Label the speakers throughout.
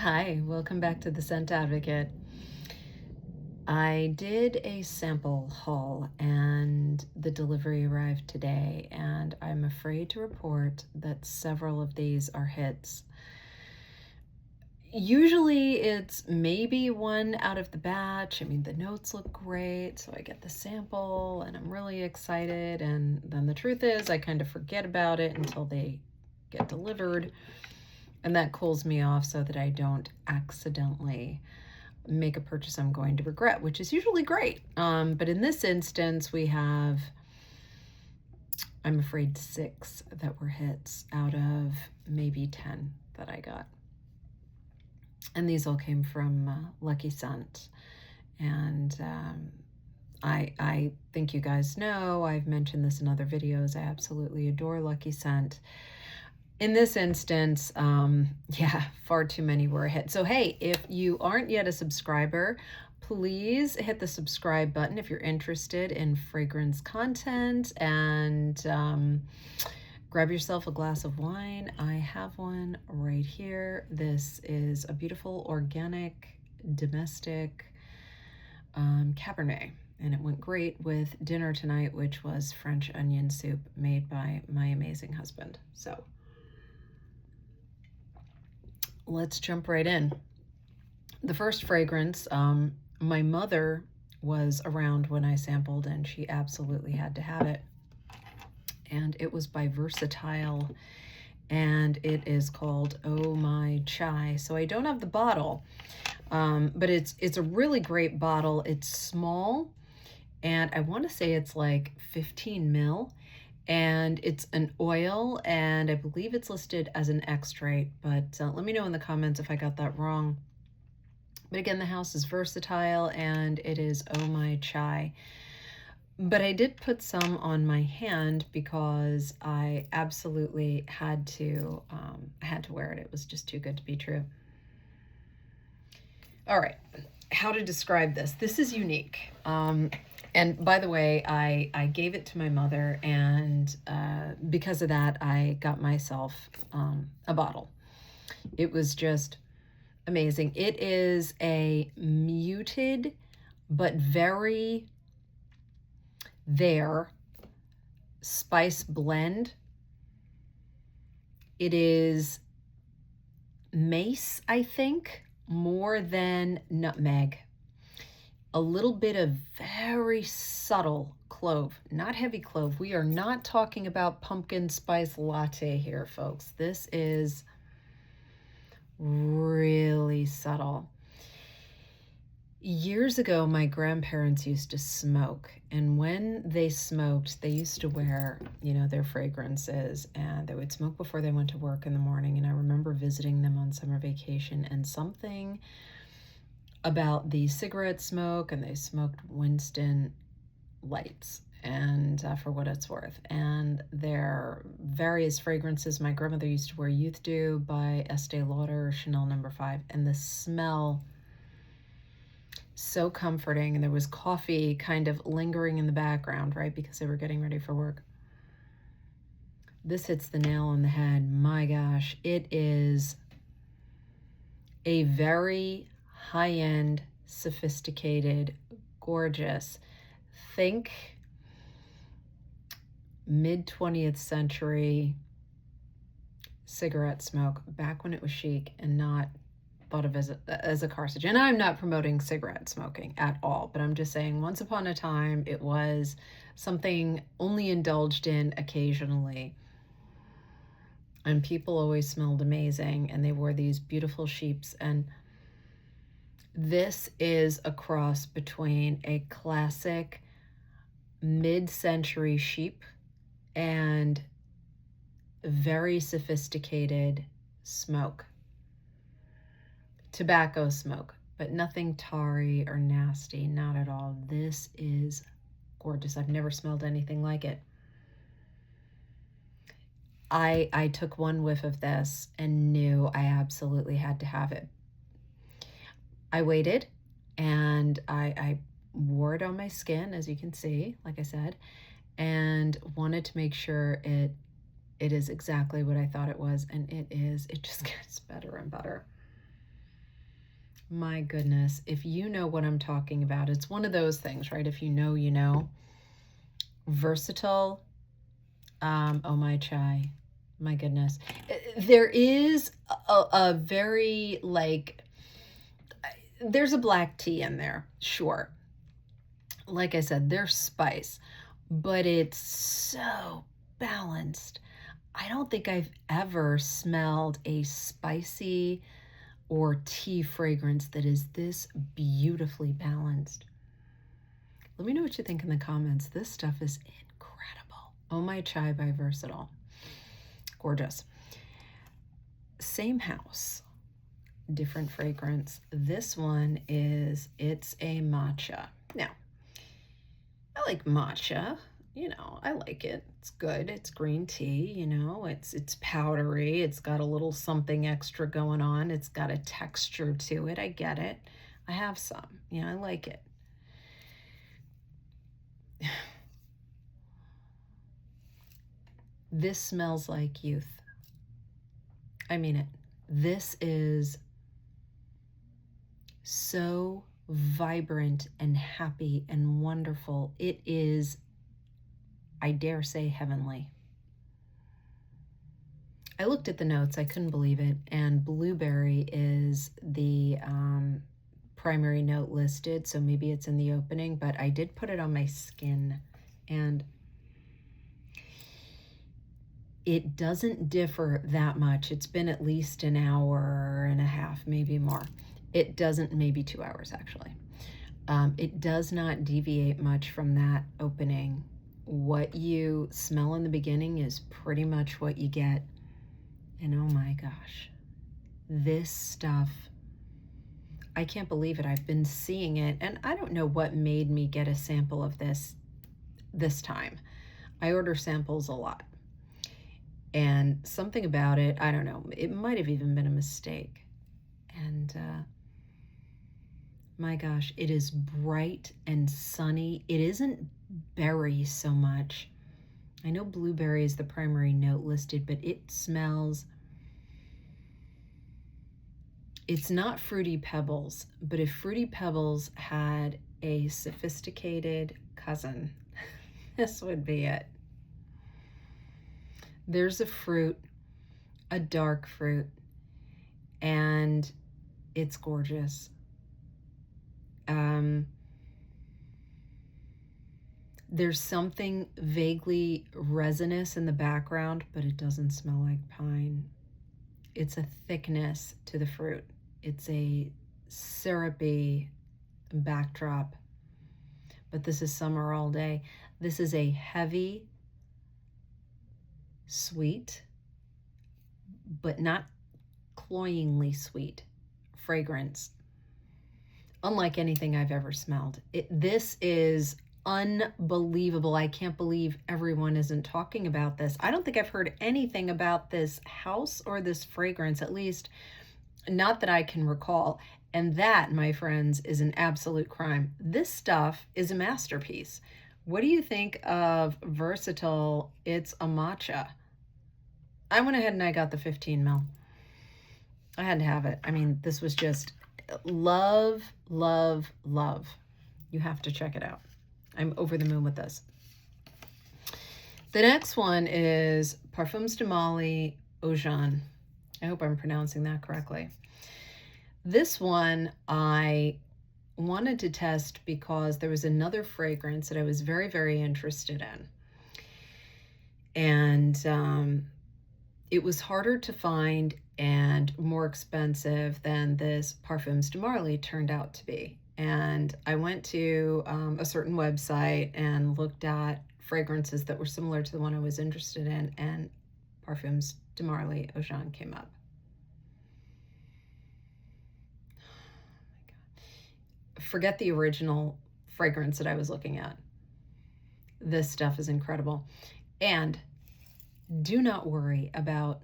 Speaker 1: Hi, welcome back to the Scent Advocate. I did a sample haul and the delivery arrived today, and I'm afraid to report that several of these are hits. Usually it's maybe one out of the batch. I mean, the notes look great, so I get the sample and I'm really excited, and then the truth is I kind of forget about it until they get delivered, and that cools me off so that I don't accidentally make a purchase I'm going to regret, which is usually great. But in this instance, we have, I'm afraid, 6 that were hits out of maybe 10 that I got. And these all came from Lucky Scent. And I think you guys know, I've mentioned this in other videos, I absolutely adore Lucky Scent. In this instance, yeah, far too many were a hit. So hey, if you aren't yet a subscriber, please hit the subscribe button if you're interested in fragrance content, and grab yourself a glass of wine. I have one right here. This is a beautiful organic domestic Cabernet, and it went great with dinner tonight, which was French onion soup made by my amazing husband. So let's jump right in. The first fragrance, my mother was around when I sampled and she absolutely had to have it. And it was by Versatile, and it is called Oh My Chai. So I don't have the bottle, but it's a really great bottle. It's small, and I want to say it's like 15 ml. And it's an oil, and I believe it's listed as an extrait, but let me know in the comments if I got that wrong. But again, the house is Versatile, and it is Oh My Chai. But I did put some on my hand because I absolutely had to wear it. It was just too good to be true. All right, how to describe this. This is unique. And by the way, I gave it to my mother, and because of that, I got myself a bottle. It was just amazing. It is a muted but very spice blend. It is mace, I think, more than nutmeg. A little bit of very subtle clove, not heavy clove. We are not talking about pumpkin spice latte here, folks. This is really subtle. Years ago, my grandparents used to smoke, and when they smoked, they used to wear, you know, their fragrances, and they would smoke before they went to work in the morning. And I remember visiting them on summer vacation, and something about the cigarette smoke, and they smoked Winston lights, and for what it's worth, and their various fragrances. My grandmother used to wear Youth Dew by Estee Lauder, Chanel No. 5, and the smell, so comforting. And there was coffee kind of lingering in the background, right, because they were getting ready for work. This hits the nail on the head. My gosh, it is a very high-end, sophisticated, gorgeous, think mid-20th century cigarette smoke, back when it was chic and not thought of as a carcinogen. I'm not promoting cigarette smoking at all, but I'm just saying once upon a time it was something only indulged in occasionally, and people always smelled amazing, and they wore these beautiful sheeps. And this is a cross between a classic mid-century sheep and very sophisticated smoke. Tobacco smoke, but nothing tarry or nasty, not at all. This is gorgeous. I've never smelled anything like it. I took one whiff of this and knew I absolutely had to have it. I waited, and I wore it on my skin, as you can see, like I said, and wanted to make sure it is exactly what I thought it was, and it is. It just gets better and better. My goodness, if you know what I'm talking about, it's one of those things, right? If you know, you know. Versatile. Oh my chai. My goodness. There is a very, like, there's a black tea in there, sure. Like I said, there's spice, but it's so balanced. I don't think I've ever smelled a spicy or tea fragrance that is this beautifully balanced. Let me know what you think in the comments. This stuff is incredible. Oh My Chai by Versatile. Gorgeous. Same house, different fragrance. This one is, it's a matcha. Now, I like matcha. You know, I like it. It's good. It's green tea, you know, it's powdery. It's got a little something extra going on. It's got a texture to it. I get it. I have some, you know, I like it. This smells like youth. I mean it. This is so vibrant and happy and wonderful. It is, I dare say, heavenly. I looked at the notes, I couldn't believe it, and blueberry is the primary note listed, so maybe it's in the opening, but I did put it on my skin, and it doesn't differ that much. It's been at least an hour and a half, maybe more. It doesn't, maybe 2 hours actually. It does not deviate much from that opening. What you smell in the beginning is pretty much what you get. And oh my gosh, this stuff, I can't believe it. I've been seeing it, and I don't know what made me get a sample of this time. I order samples a lot. And something about it, I don't know, it might have even been a mistake. And my gosh, it is bright and sunny. It isn't berry so much. I know blueberry is the primary note listed, but it smells, it's not Fruity Pebbles, but if Fruity Pebbles had a sophisticated cousin, this would be it. There's a fruit, a dark fruit, and it's gorgeous. There's something vaguely resinous in the background, but it doesn't smell like pine. It's a thickness to the fruit. It's a syrupy backdrop, but this is summer all day. This is a heavy, sweet, but not cloyingly sweet fragrance, unlike anything I've ever smelled. This is unbelievable. I can't believe everyone isn't talking about this. I don't think I've heard anything about this house or this fragrance, at least not that I can recall. And that, my friends, is an absolute crime. This stuff is a masterpiece. What do you think of Versatile? It's a matcha. I went ahead and I got the 15 ml. I had to have it. I mean, this was just love, love, love. You have to check it out. I'm over the moon with this. The next one is Parfums de Mali Oajan. I hope I'm pronouncing that correctly. This one I wanted to test because there was another fragrance that I was very, very interested in. And it was harder to find and more expensive than this Parfums de Mali turned out to be. And I went to a certain website and looked at fragrances that were similar to the one I was interested in, and Parfums de Mali Oajan came up. Oh my God. Forget the original fragrance that I was looking at. This stuff is incredible. And do not worry about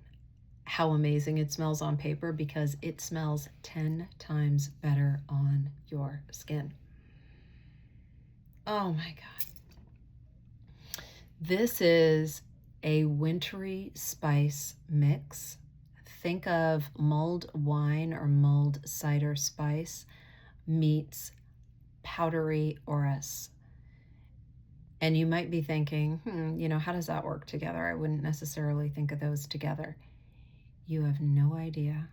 Speaker 1: how amazing it smells on paper, because it smells 10 times better on your skin. Oh my God. This is a wintry spice mix, think of mulled wine or mulled cider spice meets powdery orris. And you might be thinking, you know, how does that work together? I wouldn't necessarily think of those together. You have no idea.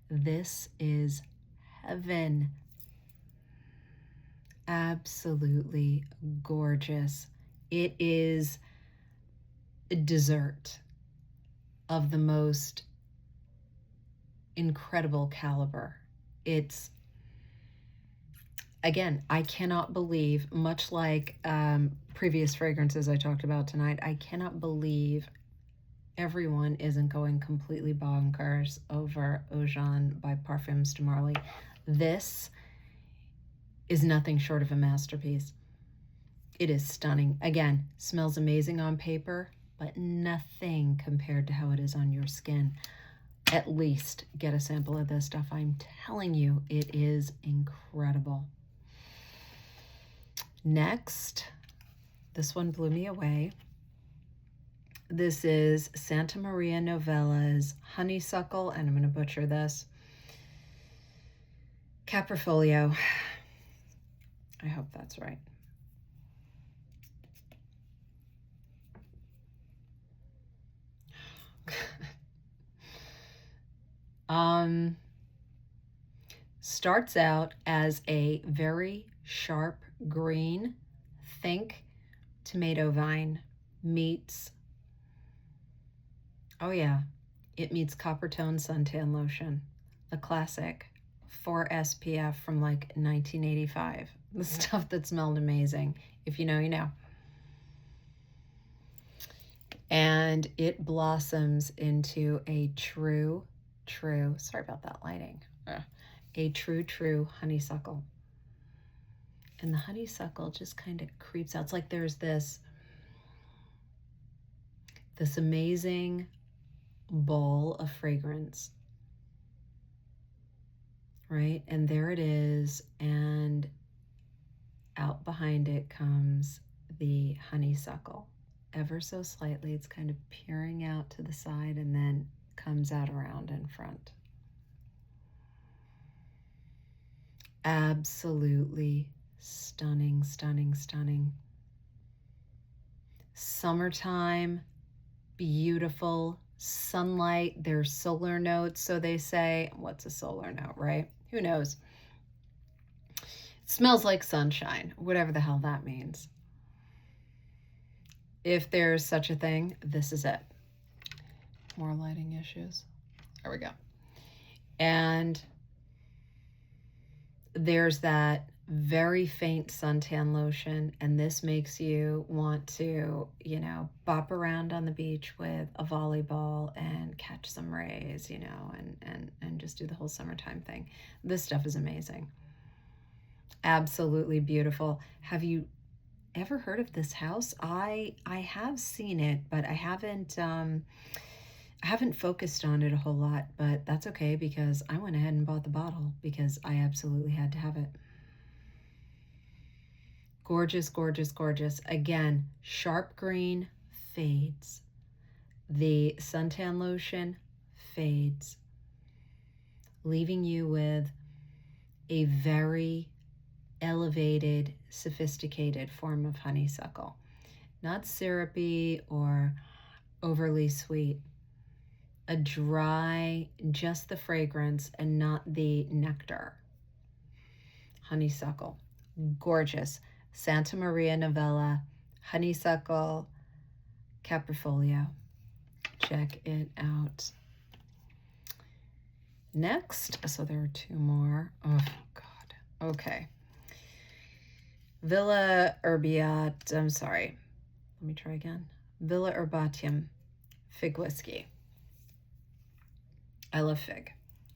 Speaker 1: This is heaven. Absolutely gorgeous. It is a dessert of the most incredible caliber. It's, again, I cannot believe, much like previous fragrances I talked about tonight, I cannot believe everyone isn't going completely bonkers over Oajan by Parfums de Marly. This is nothing short of a masterpiece. It is stunning. Again, smells amazing on paper, but nothing compared to how it is on your skin. At least get a sample of this stuff. I'm telling you, it is incredible. Next, this one blew me away. This is Santa Maria Novella's Honeysuckle, and I'm going to butcher this, Caprifoglio. I hope that's right. Starts out as a very sharp green. Think tomato vine meets, oh yeah, it meets copper tone suntan lotion, the classic 4 SPF from like 1985. The stuff that smelled amazing. If you know, you know. And it blossoms into a true, sorry about that lighting, a true honeysuckle. And the honeysuckle just kind of creeps out. It's like there's this amazing bowl of fragrance, right? And there it is, and out behind it comes the honeysuckle. Ever so slightly, it's kind of peering out to the side and then comes out around in front. Absolutely stunning, stunning, stunning. Summertime, beautiful, sunlight. There's solar notes, so they say. What's a solar note, right? Who knows? It smells like sunshine, whatever the hell that means. If there's such a thing, this is it. More lighting issues. There we go. And there's that very faint suntan lotion, and this makes you want to, you know, bop around on the beach with a volleyball and catch some rays, you know, and just do the whole summertime thing. This stuff is amazing. Absolutely beautiful. Have you ever heard of this house? I have seen it, but I haven't focused on it a whole lot, but that's okay because I went ahead and bought the bottle because I absolutely had to have it. Gorgeous, gorgeous, gorgeous. Again, sharp green fades. The suntan lotion fades, leaving you with a very elevated, sophisticated form of honeysuckle. Not syrupy or overly sweet. A dry, just the fragrance and not the nectar. Honeysuckle. Gorgeous. Santa Maria Novella, Honeysuckle, Caprifoglio. Check it out. Next, so there are two more. Oh, God. Okay. Villa Erbatium, I'm sorry. Let me try again. Villa Erbatium, Figue whiskey. I love Figue.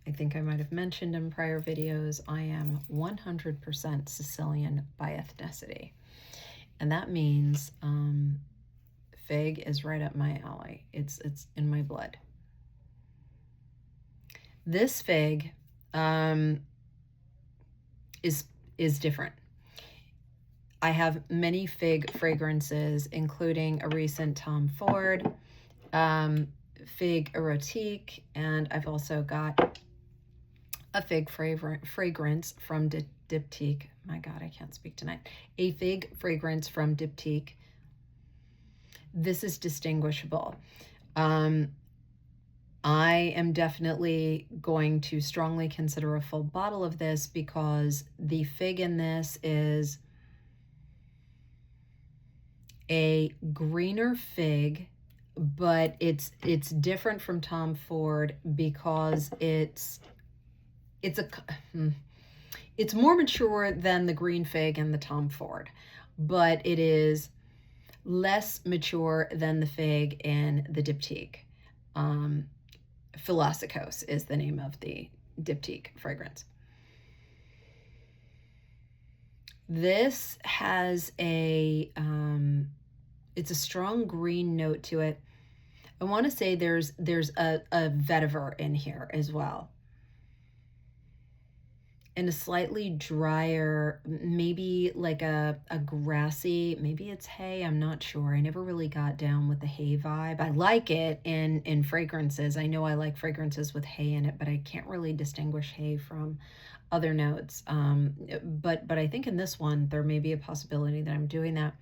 Speaker 1: I think I might have mentioned in prior videos, I am 100% Sicilian by ethnicity. And that means Figue is right up my alley. It's in my blood. This Figue is different. I have many Figue fragrances, including a recent Tom Ford Figue Erotique, and I've also got a fig fragrance from Diptyque. My God, I can't speak tonight. A fig fragrance from Diptyque. This is distinguishable. I am definitely going to strongly consider a full bottle of this because the fig in this is a greener fig, but it's different from Tom Ford because it's more mature than the green fig and the Tom Ford, but it is less mature than the fig in the Diptyque. Philosykos is the name of the Diptyque fragrance. This has a, it's a strong green note to it. I want to say there's a vetiver in here as well. And a slightly drier, maybe like a grassy, maybe it's hay, I'm not sure. I never really got down with the hay vibe. I like it in fragrances. I know I like fragrances with hay in it, but I can't really distinguish hay from other notes. But I think in this one, there may be a possibility that I'm doing that.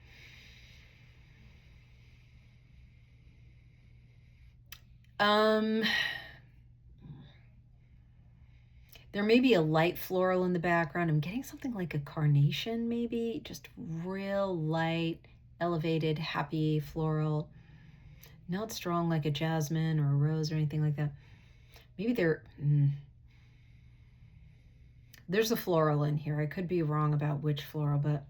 Speaker 1: There may be a light floral in the background. I'm getting something like a carnation, maybe. Just real light, elevated, happy floral. Not strong like a jasmine or a rose or anything like that. Maybe there's a floral in here. I could be wrong about which floral, but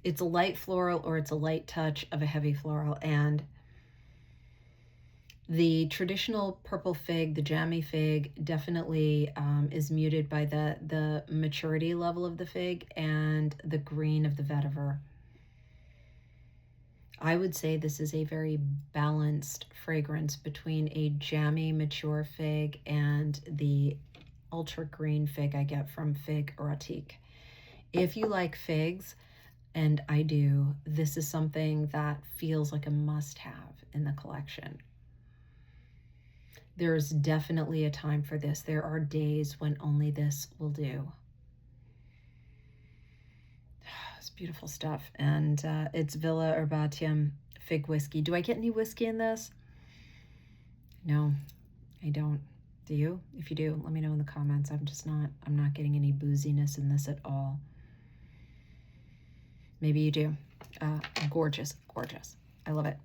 Speaker 1: it's a light floral or it's a light touch of a heavy floral. And the traditional purple fig, the jammy fig, definitely is muted by the maturity level of the fig and the green of the vetiver. I would say this is a very balanced fragrance between a jammy mature fig and the ultra green fig I get from Figue Erotique. If you like figs, and I do, this is something that feels like a must-have in the collection. There's definitely a time for this. There are days when only this will do. It's beautiful stuff. And it's Villa Erbatium fig whiskey. Do I get any whiskey in this? No, I don't. Do you? If you do, let me know in the comments. I'm not getting any booziness in this at all. Maybe you do. Gorgeous, gorgeous. I love it.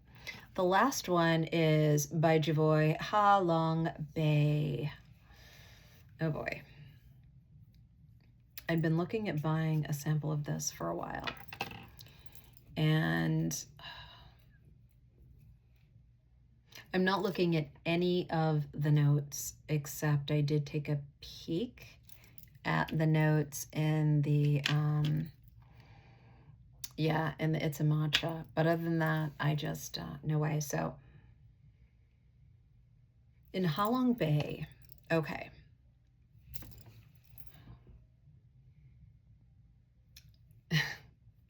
Speaker 1: The last one is by Jovoy Ha Long Bay. Oh boy. I've been looking at buying a sample of this for a while. And I'm not looking at any of the notes, except I did take a peek at the notes in the, and it's a matcha. But other than that, I just, no way. So in Ha Long Bay, okay.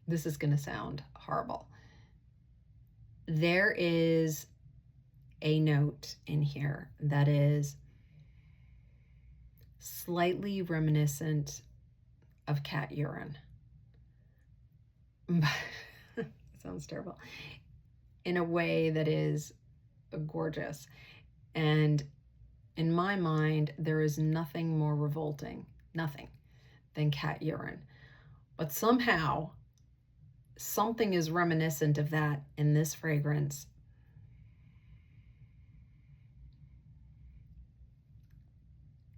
Speaker 1: This is going to sound horrible. There is a note in here that is slightly reminiscent of cat urine. It sounds terrible. In a way that is gorgeous. And in my mind, there is nothing more revolting, nothing, than cat urine. But somehow, something is reminiscent of that in this fragrance.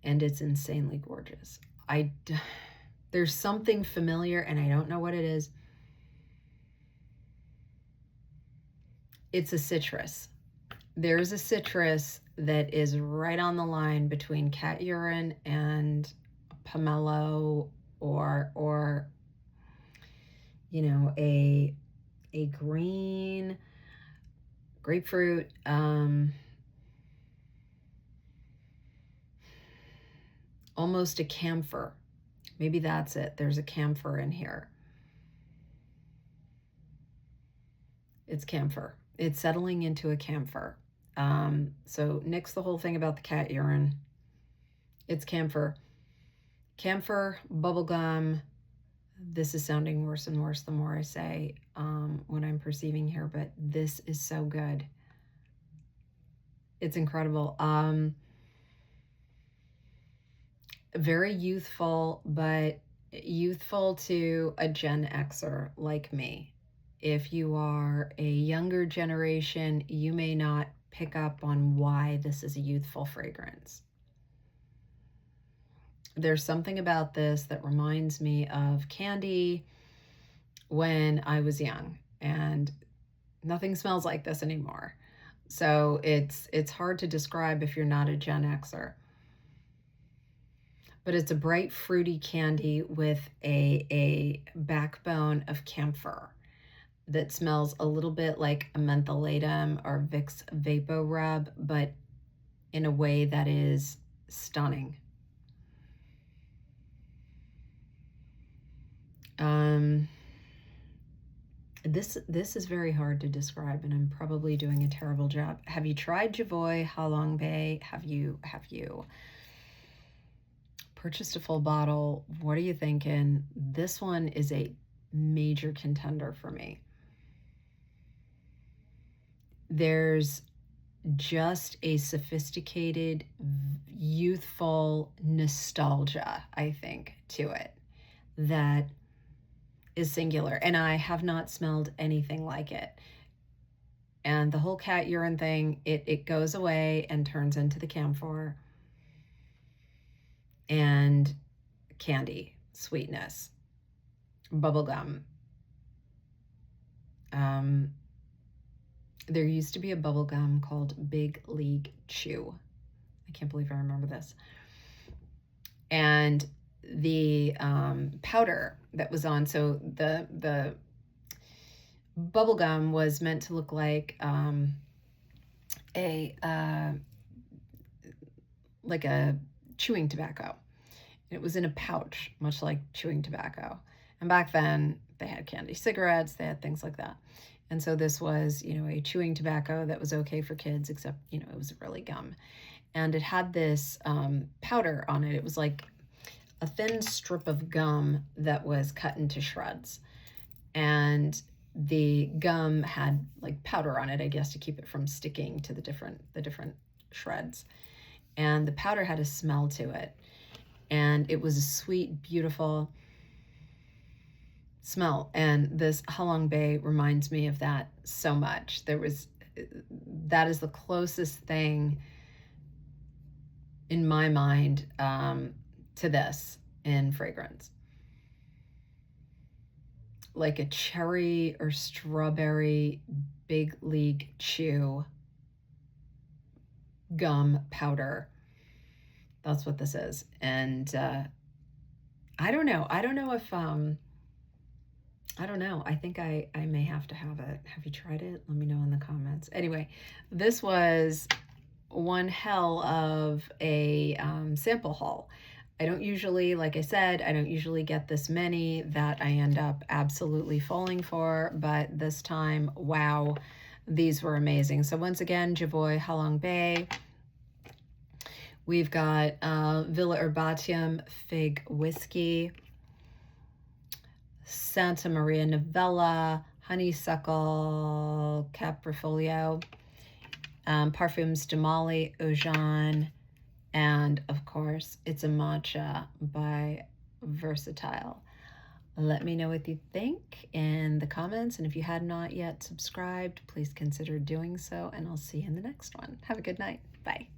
Speaker 1: And it's insanely gorgeous. There's something familiar, and I don't know what it is. It's a citrus. There's a citrus that is right on the line between cat urine and pomelo or you know, a green grapefruit, almost a camphor. Maybe that's it. There's a camphor in here. It's camphor. It's settling into a camphor. So nix the whole thing about the cat urine. It's camphor. Camphor, bubblegum. This is sounding worse and worse the more I say what I'm perceiving here, but this is so good. It's incredible. Very youthful, but youthful to a Gen Xer like me. If you are a younger generation, you may not pick up on why this is a youthful fragrance. There's something about this that reminds me of candy when I was young, and nothing smells like this anymore. So it's hard to describe if you're not a Gen Xer. But it's a bright fruity candy with a backbone of camphor that smells a little bit like a mentholatum or Vicks Vapo Rub, but in a way that is stunning. This is very hard to describe, and I'm probably doing a terrible job. Have you tried Jovoy Ha Long Bay? Have you purchased a full bottle? What are you thinking? This one is a major contender for me. There's just a sophisticated, youthful nostalgia, I think, to it that is singular, and I have not smelled anything like it. And the whole cat urine thing, it goes away and turns into the camphor and candy, sweetness, bubblegum. There used to be a bubblegum called Big League Chew. I can't believe I remember this. And the powder that was on, so the bubblegum was meant to look like a chewing tobacco. It was in a pouch, much like chewing tobacco. And back then they had candy cigarettes, they had things like that. And so this was, a chewing tobacco that was okay for kids, except, it was really gum. And it had this powder on it. It was like a thin strip of gum that was cut into shreds. And the gum had like powder on it, I guess, to keep it from sticking to the different shreds. And the powder had a smell to it. And it was a sweet, beautiful smell. And this Ha Long Bay reminds me of that so much. That is the closest thing in my mind to this in fragrance. Like a cherry or strawberry Big League Chew gum powder. That's what this is. And I don't know if I don't know. I think I may have to have it. Have you tried it? Let me know in the comments. Anyway, this was one hell of a sample haul. I don't usually, like I said, I don't usually get this many that I end up absolutely falling for, but this time, wow, these were amazing. So once again, Jovoy Ha Long Bay. We've got Villa Erbatium Figue Whiskey, Santa Maria Novella, Honeysuckle, Caprifoglio, Parfums de Mali, Oajan, and of course, it's a Matcha by Versatile. Let me know what you think in the comments, and if you had not yet subscribed, please consider doing so, and I'll see you in the next one. Have a good night. Bye.